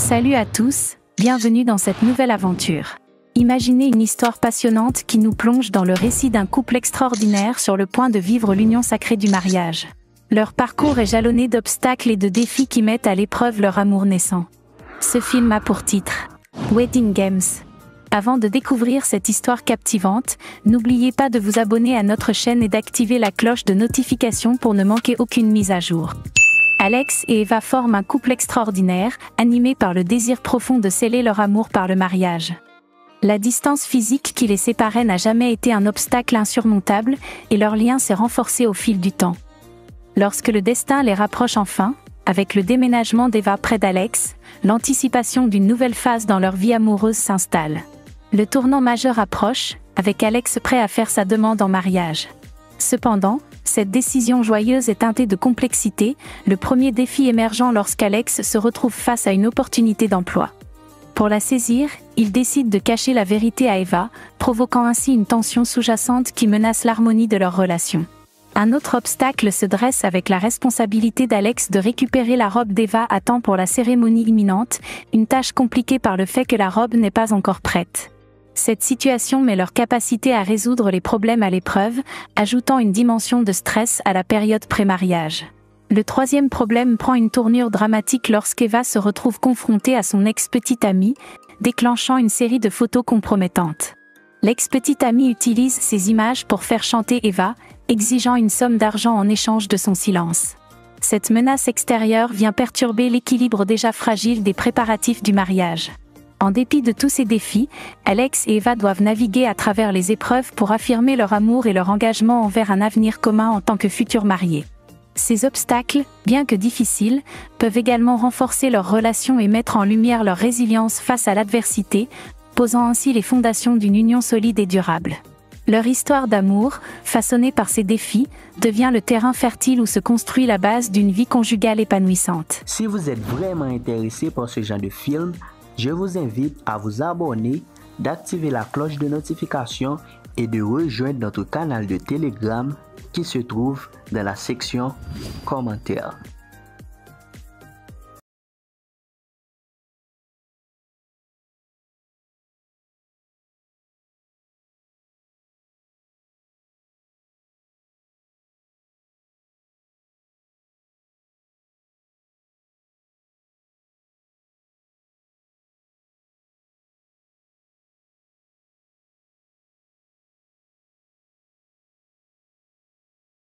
Salut à tous, bienvenue dans cette nouvelle aventure. Imaginez une histoire passionnante qui nous plonge dans le récit d'un couple extraordinaire sur le point de vivre l'union sacrée du mariage. Leur parcours est jalonné d'obstacles et de défis qui mettent à l'épreuve leur amour naissant. Ce film a pour titre Wedding Games. Avant de découvrir cette histoire captivante, n'oubliez pas de vous abonner à notre chaîne et d'activer la cloche de notification pour ne manquer aucune mise à jour. Alex et Eva forment un couple extraordinaire, animé par le désir profond de sceller leur amour par le mariage. La distance physique qui les séparait n'a jamais été un obstacle insurmontable, et leur lien s'est renforcé au fil du temps. Lorsque le destin les rapproche enfin, avec le déménagement d'Eva près d'Alex, l'anticipation d'une nouvelle phase dans leur vie amoureuse s'installe. Le tournant majeur approche, avec Alex prêt à faire sa demande en mariage. Cependant, cette décision joyeuse est teintée de complexité, le premier défi émergeant lorsqu'Alex se retrouve face à une opportunité d'emploi. Pour la saisir, il décide de cacher la vérité à Eva, provoquant ainsi une tension sous-jacente qui menace l'harmonie de leur relation. Un autre obstacle se dresse avec la responsabilité d'Alex de récupérer la robe d'Eva à temps pour la cérémonie imminente, une tâche compliquée par le fait que la robe n'est pas encore prête. Cette situation met leur capacité à résoudre les problèmes à l'épreuve, ajoutant une dimension de stress à la période pré-mariage. Le troisième problème prend une tournure dramatique lorsqu'Eva se retrouve confrontée à son ex-petite amie, déclenchant une série de photos compromettantes. L'ex-petite amie utilise ces images pour faire chanter Eva, exigeant une somme d'argent en échange de son silence. Cette menace extérieure vient perturber l'équilibre déjà fragile des préparatifs du mariage. En dépit de tous ces défis, Alex et Eva doivent naviguer à travers les épreuves pour affirmer leur amour et leur engagement envers un avenir commun en tant que futurs mariés. Ces obstacles, bien que difficiles, peuvent également renforcer leur relation et mettre en lumière leur résilience face à l'adversité, posant ainsi les fondations d'une union solide et durable. Leur histoire d'amour, façonnée par ces défis, devient le terrain fertile où se construit la base d'une vie conjugale épanouissante. Si vous êtes vraiment intéressé par ce genre de film, je vous invite à vous abonner, d'activer la cloche de notification et de rejoindre notre canal de Telegram qui se trouve dans la section commentaires.